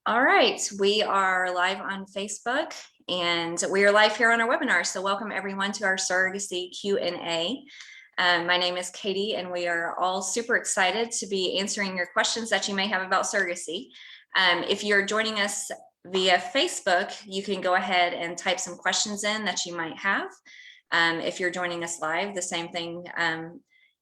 All right, we are live on Facebook and we are live here on our webinar. So welcome everyone to our Surrogacy Q&A. My name is Katie and we are all super excited to be answering your questions that you may have about surrogacy. If you're joining us via Facebook, you can go ahead and type some questions in that you might have. If you're joining us live, the same thing.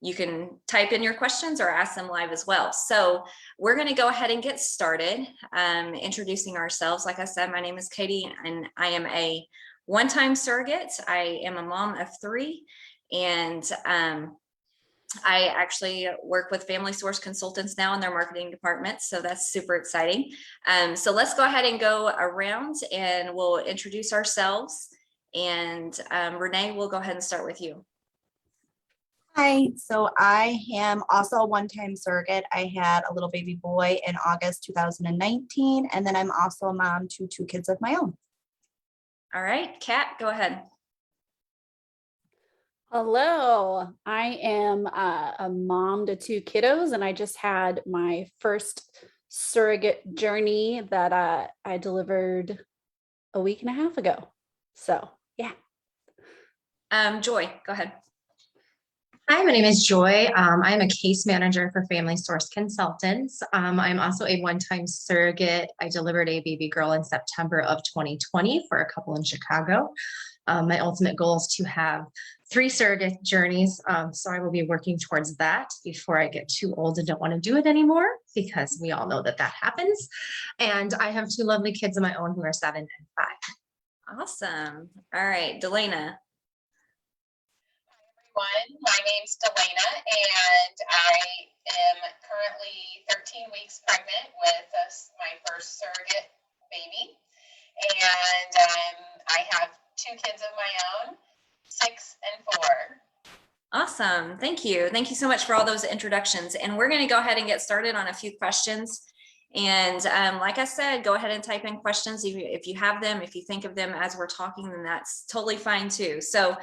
You can type in your questions or ask them live as well. So we're going to go ahead and get started introducing ourselves. Like I said, my name is Katie and I am a one-time surrogate. I am a mom of 3 and I actually work with Family Source Consultants now in their marketing department. So that's super exciting. So let's go ahead and go around and we'll introduce ourselves. And Renee, we'll go ahead and start with you. Hi, so I am also a one-time surrogate. I had a little baby boy in August 2019, and then I'm also a mom to 2 kids of my own. All right, Kat, go ahead. Hello, I am a mom to 2 kiddos, and I just had my first surrogate journey that I delivered a week and a half ago. So, yeah. Joy, go ahead. Hi, my name is Joy. I'm a case manager for Family Source Consultants. I'm also a one-time surrogate. I delivered a baby girl in September of 2020 for a couple in Chicago. My ultimate goal is to have 3 surrogate journeys. So I will be working towards that before I get too old and don't want to do it anymore, because we all know that that happens. And I have 2 lovely kids of my own who are 7 and 5. Awesome. All right, Delana. My name's Delana, and I am currently 13 weeks pregnant with my first surrogate baby, and I have 2 kids of my own, 6 and 4. Awesome. Thank you. Thank you so much for all those introductions. And we're going to go ahead and get started on a few questions. And like I said, go ahead and type in questions if you have them. If you think of them as we're talking, then that's totally fine too. So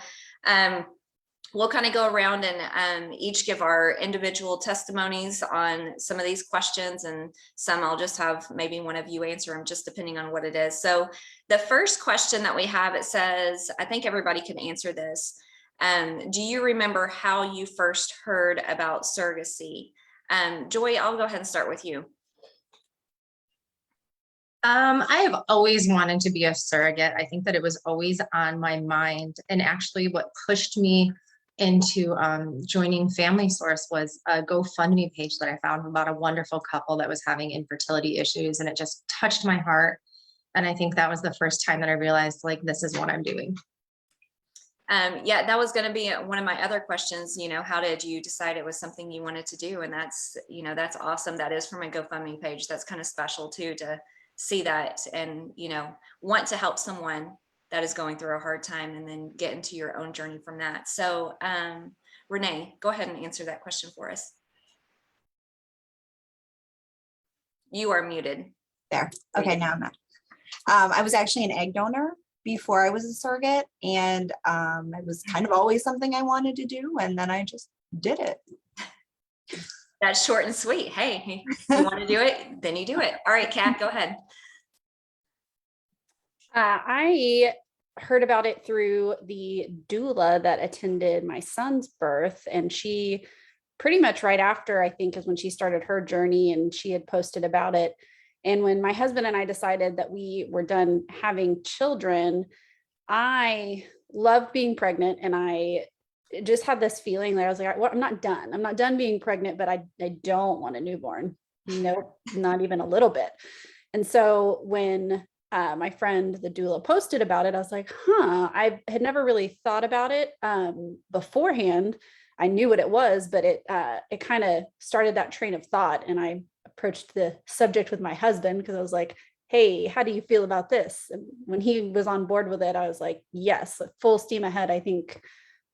we'll kind of go around and each give our individual testimonies on some of these questions, and some I'll just have maybe one of you answer them, just depending on what it is. So the first question that we have, it says, I think everybody can answer this. Do you remember how you first heard about surrogacy? Joy, I'll go ahead and start with you. I have always wanted to be a surrogate. I think that it was always on my mind. And actually what pushed me into joining Family Source was a GoFundMe page that I found about a wonderful couple that was having infertility issues, and it just touched my heart. And I think that was the first time that I realized, like, this is what I'm doing. Yeah, that was going to be one of my other questions. How did you decide it was something you wanted to do? And that's awesome. That is from a GoFundMe page. That's kind of special too, to see that and, want to help someone that is going through a hard time and then get into your own journey from that. So Renee, go ahead and answer that question for us. You are muted. There. Okay, now I'm not. I was actually an egg donor before I was a surrogate, and it was kind of always something I wanted to do, and then I just did it. That's short and sweet. Hey, you want to do it, then you do it. All right, Kat, go ahead. I heard about it through the doula that attended my son's birth, and she pretty much right after, I think, is when she started her journey, and she had posted about it. And when my husband and I decided that we were done having children, I loved being pregnant, and I just had this feeling that I was like, well, I'm not done. I'm not done being pregnant, but I don't want a newborn. Nope, not even a little bit. And so when my friend, the doula, posted about it, I was like, I had never really thought about it beforehand. I knew what it was, but it kind of started that train of thought. And I approached the subject with my husband because I was like, hey, how do you feel about this? And when he was on board with it, I was like, yes, full steam ahead. I think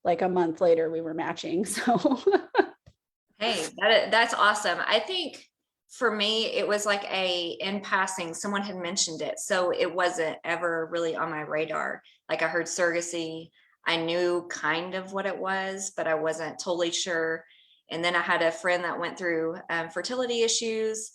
like a month later we were matching. So hey, that's awesome. I think for me, it was like in passing, someone had mentioned it. So it wasn't ever really on my radar. Like I heard surrogacy, I knew kind of what it was, but I wasn't totally sure. And then I had a friend that went through fertility issues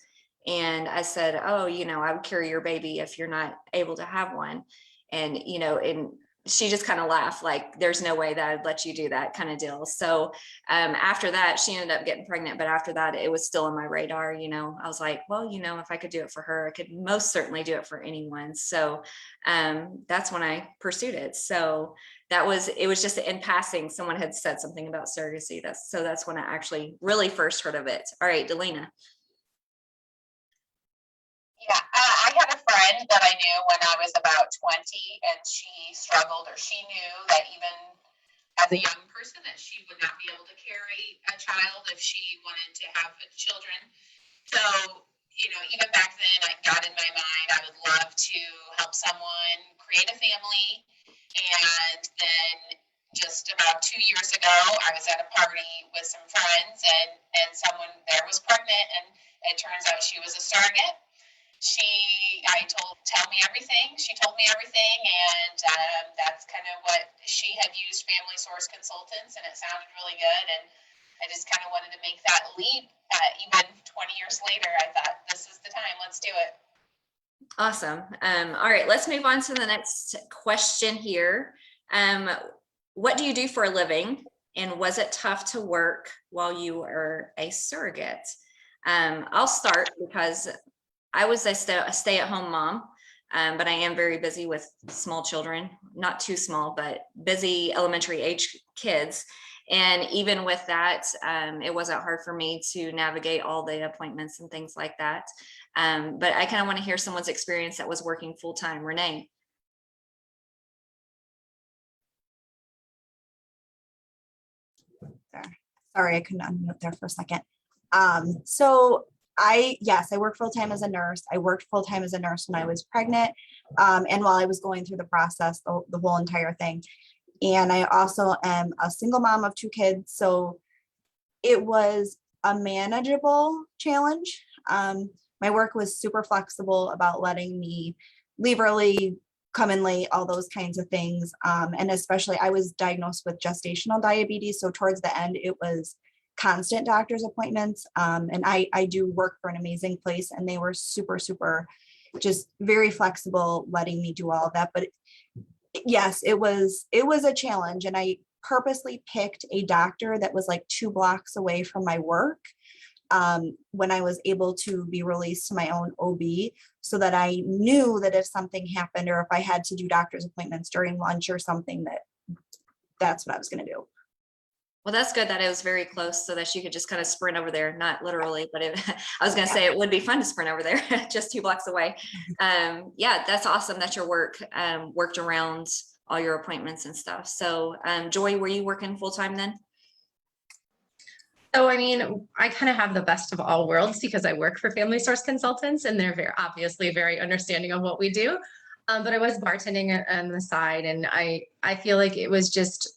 And I said, oh, I would carry your baby if you're not able to have one. And, and she just kind of laughed, like, there's no way that I'd let you do that kind of deal. So after that, she ended up getting pregnant. But after that, it was still on my radar. I was like, well, if I could do it for her, I could most certainly do it for anyone. So that's when I pursued it. So it was just in passing, someone had said something about surrogacy. That's when I actually really first heard of it. All right, Delina. Yeah, I had a friend that I knew when I was about 20, and she struggled, or she knew that even as a young person that she would not be able to carry a child if she wanted to have children. So, even back then, I got in my mind, I would love to help someone create a family. And then just about 2 years ago, I was at a party with some friends, and someone there was pregnant, and it turns out she was a surrogate. Tell me everything. She told me everything, and that's kind of what she had used Family Source Consultants, and it sounded really good. And I just kind of wanted to make that leap. Even 20 years later, I thought, this is the time. Let's do it. Awesome. All right, let's move on to the next question here. What do you do for a living, and was it tough to work while you were a surrogate? I'll start because I was a stay-at-home mom, but I am very busy with small children, not too small, but busy elementary age kids. And even with that, it wasn't hard for me to navigate all the appointments and things like that. But I kind of want to hear someone's experience that was working full-time. Renee. Sorry, I couldn't unmute there for a second. So I work full-time as a nurse. I worked full-time as a nurse when I was pregnant. And while I was going through the process, the whole entire thing. And I also am a single mom of 2 kids. So it was a manageable challenge. My work was super flexible about letting me leave early, come in late, all those kinds of things. And especially I was diagnosed with gestational diabetes. So towards the end, it was constant doctor's appointments. And I do work for an amazing place, and they were super, super, just very flexible, letting me do all of that. But yes, it was a challenge. And I purposely picked a doctor that was like 2 blocks away from my work when I was able to be released to my own OB, so that I knew that if something happened, or if I had to do doctor's appointments during lunch or something, that's what I was going to do. Well, that's good that it was very close, so that she could just kind of sprint over there, not literally, but I was going to say it would be fun to sprint over there, just 2 blocks away. Yeah, that's awesome that your work worked around all your appointments and stuff. So Joy, were you working full-time then? So, I mean, I kind of have the best of all worlds because I work for Family Source Consultants, and they're obviously very understanding of what we do. But I was bartending on the side, and I feel like it was just,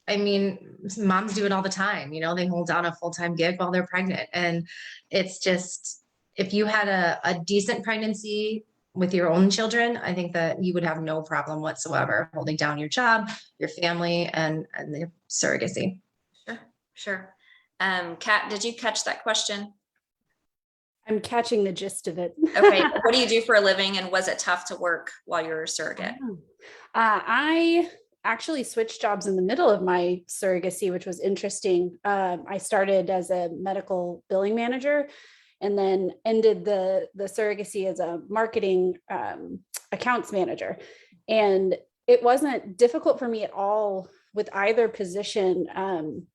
I mean, moms do it all the time. They hold down a full-time gig while they're pregnant. And it's just, if you had a decent pregnancy with your own children, I think that you would have no problem whatsoever holding down your job, your family, and the surrogacy. Sure. Kat, did you catch that question? I'm catching the gist of it. Okay. What do you do for a living, and was it tough to work while you were a surrogate? I actually switched jobs in the middle of my surrogacy, which was interesting. I started as a medical billing manager, and then ended the surrogacy as a marketing accounts manager. And it wasn't difficult for me at all with either position.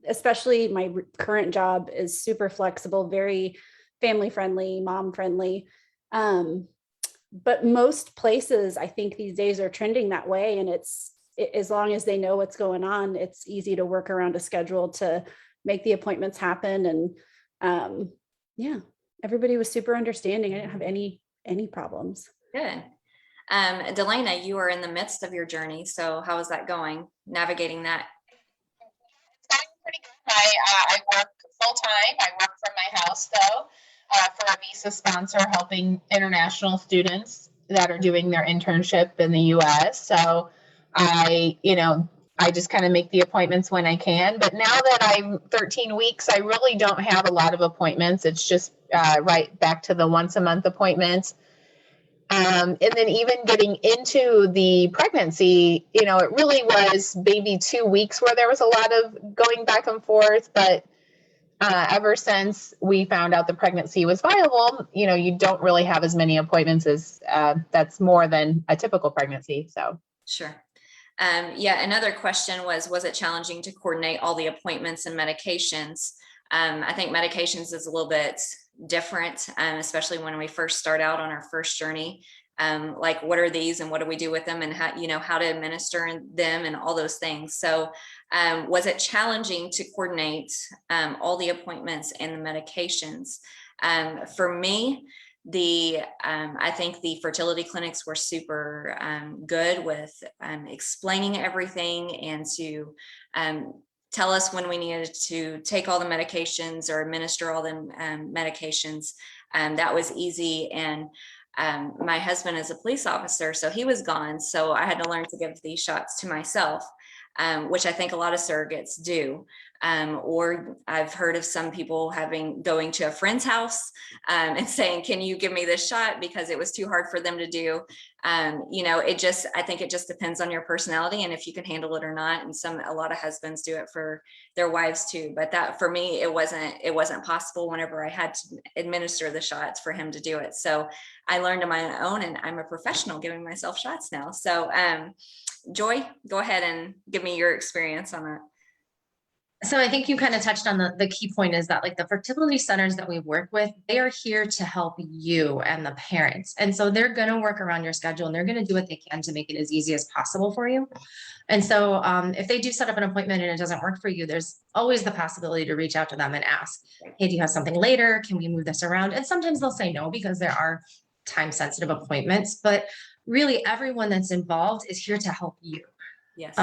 Especially my current job is super flexible, very family friendly, mom friendly. But most places, I think these days, are trending that way. And as long as they know what's going on, it's easy to work around a schedule to make the appointments happen. And everybody was super understanding. I didn't have any problems. Good. Delana, you are in the midst of your journey. So how is that going, navigating that? It's going pretty good. I work full-time. I work from my house, though, for a visa sponsor helping international students that are doing their internship in the U.S. So I I just kind of make the appointments when I can. But now that I'm 13 weeks, I really don't have a lot of appointments. It's just right back to the once a month appointments. And then even getting into the pregnancy, you know, it really was maybe 2 weeks where there was a lot of going back and forth. But ever since we found out the pregnancy was viable, you know, you don't really have as many appointments as that's more than a typical pregnancy. So Sure. Yeah, another question was it challenging to coordinate all the appointments and medications? I think medications is a little bit different, especially when we first start out on our first journey. Like, what are these and what do we do with them, and how, you know, how to administer them and all those things. So was it challenging to coordinate all the appointments and the medications? For me, I think the fertility clinics were super good with explaining everything, and to tell us when we needed to take all the medications or administer all the medications. That was easy. And my husband is a police officer, so he was gone. So I had to learn to give these shots to myself, which I think a lot of surrogates do. Or I've heard of some people going to a friend's house and saying, can you give me this shot, because it was too hard for them to do. You know, I think it just depends on your personality and if you can handle it or not. And a lot of husbands do it for their wives too. But that, for me, it wasn't possible whenever I had to administer the shots for him to do it. So I learned on my own, and I'm a professional giving myself shots now. So Joy, go ahead and give me your experience on that. So I think you kind of touched on the key point, is that like the fertility centers that we work with, they are here to help you and the parents. And so they're going to work around your schedule, and they're going to do what they can to make it as easy as possible for you. And so if they do set up an appointment and it doesn't work for you, there's always the possibility to reach out to them and ask, hey, do you have something later? Can we move this around? And sometimes they'll say no, because there are time sensitive appointments, but really everyone that's involved is here to help you. Yes.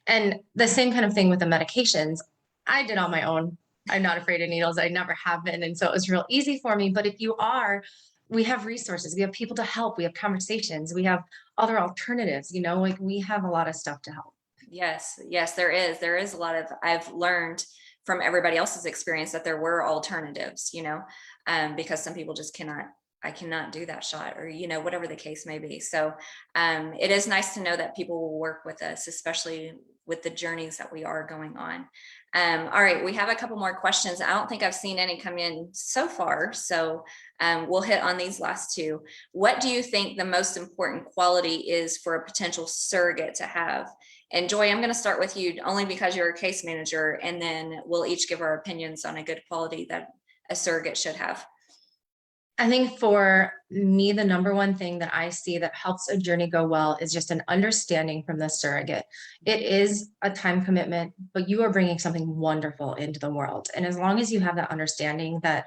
And the same kind of thing with the medications. I did on my own. I'm not afraid of needles. I never have been. And so it was real easy for me. But if you are, we have resources, we have people to help, we have conversations, we have other alternatives, you know, like we have a lot of stuff to help. Yes, there is a lot of, I've learned from everybody else's experience that there were alternatives, you know, because some people just I cannot do that shot, or, you know, whatever the case may be. So it is nice to know that people will work with us, especially with the journeys that we are going on. All right, we have a couple more questions. I don't think I've seen any come in so far, so we'll hit on these last two. What do you think the most important quality is for a potential surrogate to have? And Joy, I'm going to start with you, only because you're a case manager, and then we'll each give our opinions on a good quality that a surrogate should have. I think for me, the number one thing that I see that helps a journey go well is just an understanding from the surrogate. It is a time commitment, but you are bringing something wonderful into the world. And as long as you have that understanding that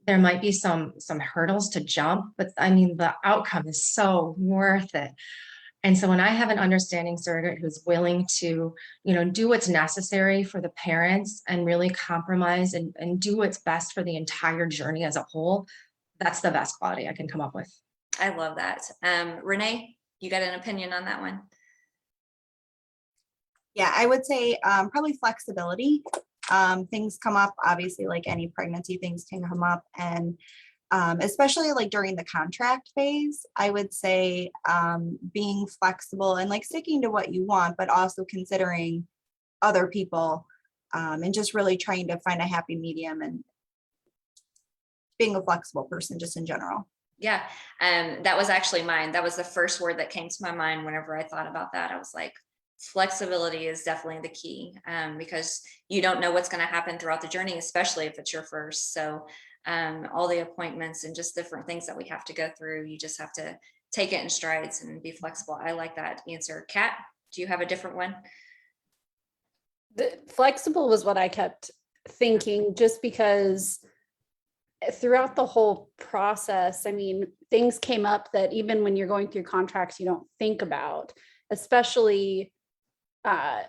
there might be some hurdles to jump, but I mean, the outcome is so worth it. And so when I have an understanding surrogate who's willing to, you know, do what's necessary for the parents and really compromise and do what's best for the entire journey as a whole, that's the best quality I can come up with. I love that. Renee, you got an opinion on that one? Yeah, I would say probably flexibility. Things come up, obviously, like any pregnancy, things can come up. And especially like during the contract phase, I would say being flexible and like sticking to what you want, but also considering other people and just really trying to find a happy medium and being a flexible person just in general. Yeah, that was actually mine. That was the first word that came to my mind whenever I thought about that. I was like, flexibility is definitely the key, because you don't know what's going to happen throughout the journey, especially if it's your first. So all the appointments and just different things that we have to go through, you just have to take it in strides and be flexible. I like that answer. Kat, do you have a different one? The flexible was what I kept thinking, just because throughout the whole process, I mean, things came up that even when you're going through contracts, you don't think about, especially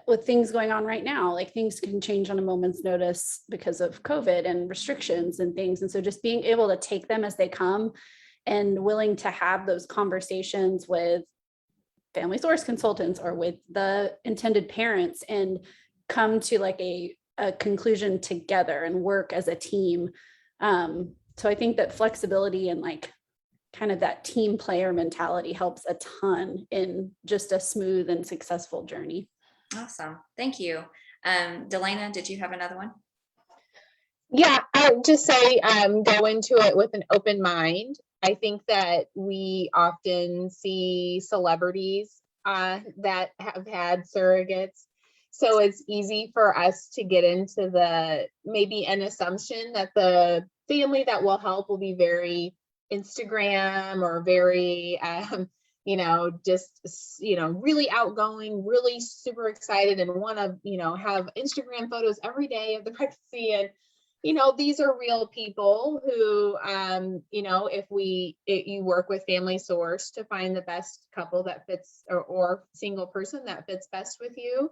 with things going on right now. Like, things can change on a moment's notice because of COVID and restrictions and things. And so just being able to take them as they come and willing to have those conversations with family source consultants or with the intended parents and come to like a conclusion together and work as a team. So I think that flexibility and like kind of that team player mentality helps a ton in just a smooth and successful journey. Awesome. Thank you. Delana, did you have another one? Yeah, I would just say go into it with an open mind. I think that we often see celebrities that have had surrogates. So it's easy for us to get into the maybe an assumption that the family that will help will be very Instagram or very, really outgoing, really super excited and want to, have Instagram photos every day of the pregnancy. And these are real people who, if you work with Family Source to find the best couple that fits or single person that fits best with you.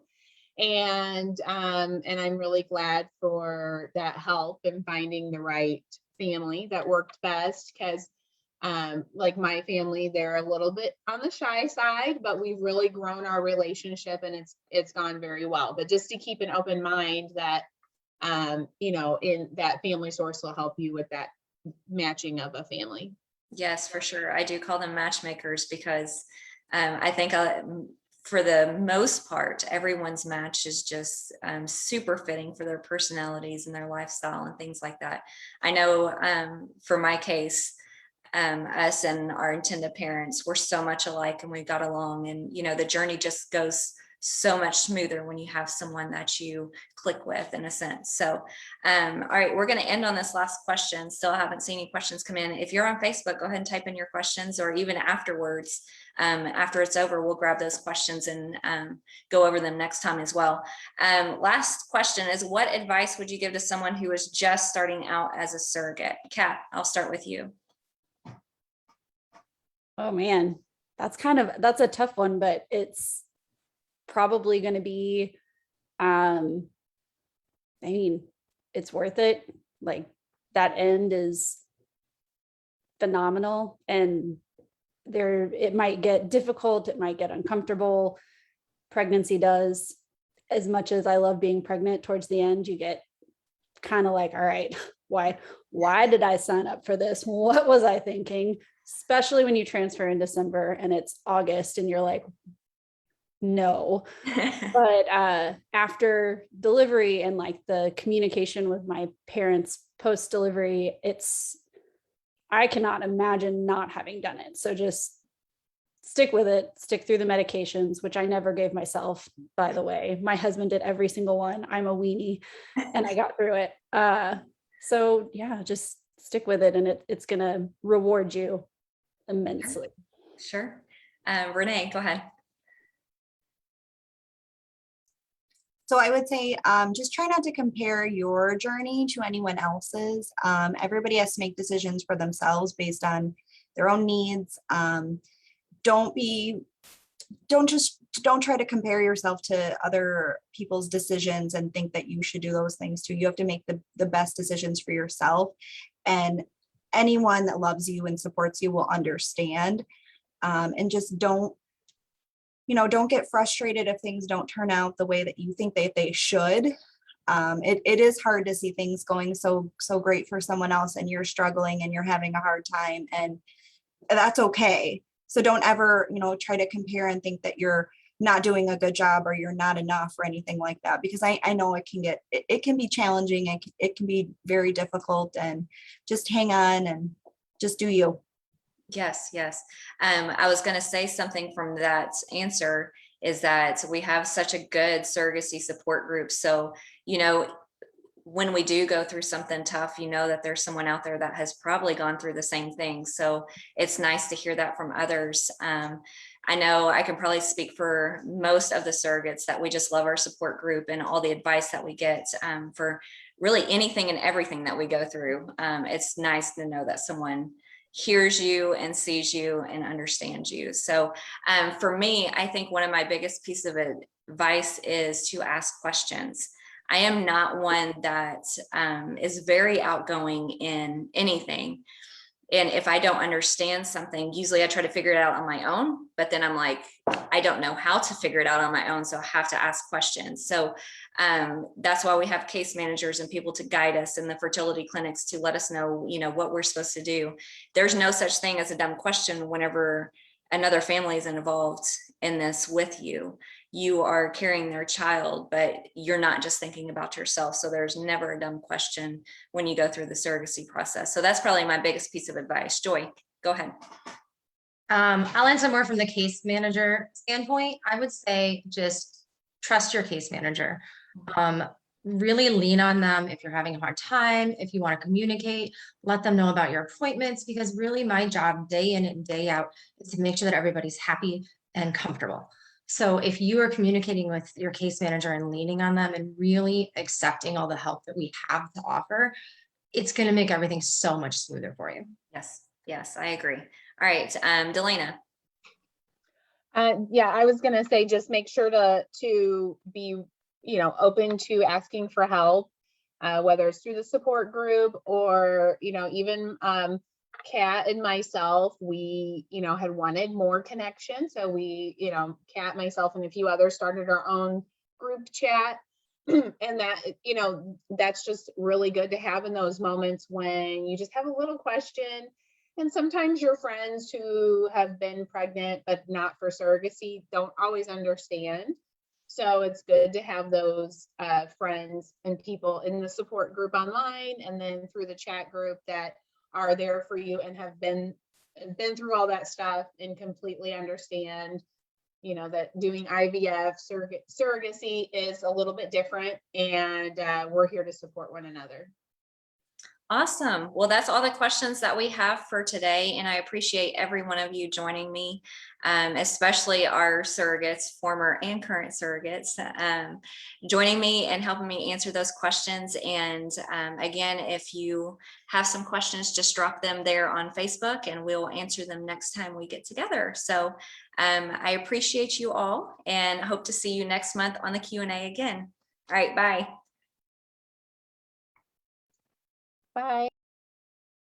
And I'm really glad for that help in finding the right family that worked best, because like my family, they're a little bit on the shy side, but we've really grown our relationship and it's gone very well. But just to keep an open mind that in that Family Source will help you with that matching of a family. Yes, for sure. I do call them matchmakers because I think for the most part, everyone's match is just super fitting for their personalities and their lifestyle and things like that. I know for my case, us and our intended parents were so much alike and we got along, and the journey just goes so much smoother when you have someone that you click with, in a sense. So all right, we're going to end on this last question. Still haven't seen any questions come in. If you're on Facebook, go ahead and type in your questions, or even afterwards, after it's over, we'll grab those questions and go over them next time as well. Last question is, what advice would you give to someone who is just starting out as a surrogate? Kat, I'll start with you. Oh man, that's a tough one, but it's probably going to be, it's worth it. Like, that end is phenomenal, and it might get difficult, it might get uncomfortable. Pregnancy does. As much as I love being pregnant, towards the end, you get kind of like, all right, why did I sign up for this? What was I thinking? Especially when you transfer in December and it's August and you're like, no. But after delivery and like the communication with my parents post-delivery, I cannot imagine not having done it. So just stick with it, stick through the medications, which I never gave myself, by the way. My husband did every single one. I'm a weenie and I got through it. So yeah, just stick with it, and it's going to reward you immensely. Sure. Renee, go ahead. So I would say just try not to compare your journey to anyone else's. Everybody has to make decisions for themselves based on their own needs. Don't try to compare yourself to other people's decisions and think that you should do those things too. You have to make the best decisions for yourself, and anyone that loves you and supports you will understand. And just don't get frustrated if things don't turn out the way that you think they should. It is hard to see things going so great for someone else and you're struggling and you're having a hard time, and that's okay. So don't ever, try to compare and think that you're not doing a good job or you're not enough or anything like that, because I know it can be challenging and it can be very difficult, and just hang on and just do you. Yes. I was going to say something from that answer is that we have such a good surrogacy support group. So, when we do go through something tough, that there's someone out there that has probably gone through the same thing. So it's nice to hear that from others. I know I can probably speak for most of the surrogates that we just love our support group and all the advice that we get for really anything and everything that we go through. It's nice to know that someone hears you and sees you and understands you. So for me, I think one of my biggest pieces of advice is to ask questions. I am not one that is very outgoing in anything. And if I don't understand something, usually I try to figure it out on my own, but then I'm like, I don't know how to figure it out on my own. So I have to ask questions. So that's why we have case managers and people to guide us in the fertility clinics to let us know, what we're supposed to do. There's no such thing as a dumb question whenever another family is involved in this with you. You are carrying their child, but you're not just thinking about yourself. So there's never a dumb question when you go through the surrogacy process. So that's probably my biggest piece of advice. Joy, go ahead. I'll answer more from the case manager standpoint. I would say just trust your case manager. Really lean on them if you're having a hard time, if you want to communicate, let them know about your appointments, because really my job day in and day out is to make sure that everybody's happy and comfortable. So if you are communicating with your case manager and leaning on them and really accepting all the help that we have to offer, it's going to make everything so much smoother for you. Yes, I agree. All right, Delana. Yeah, I was gonna say, just make sure to be, open to asking for help, whether it's through the support group or, even Kat and myself, we, had wanted more connection. So we, Kat, myself, and a few others started our own group chat. And that, that's just really good to have in those moments when you just have a little question. And sometimes your friends who have been pregnant, but not for surrogacy, don't always understand. So it's good to have those friends and people in the support group online and then through the chat group that are there for you and have been through all that stuff and completely understand, that doing IVF surrogacy is a little bit different, and we're here to support one another. Awesome. Well, that's all the questions that we have for today. And I appreciate every one of you joining me, especially our surrogates, former and current surrogates, joining me and helping me answer those questions. And again, if you have some questions, just drop them there on Facebook and we'll answer them next time we get together. So I appreciate you all and hope to see you next month on the Q&A again. All right, bye. Bye.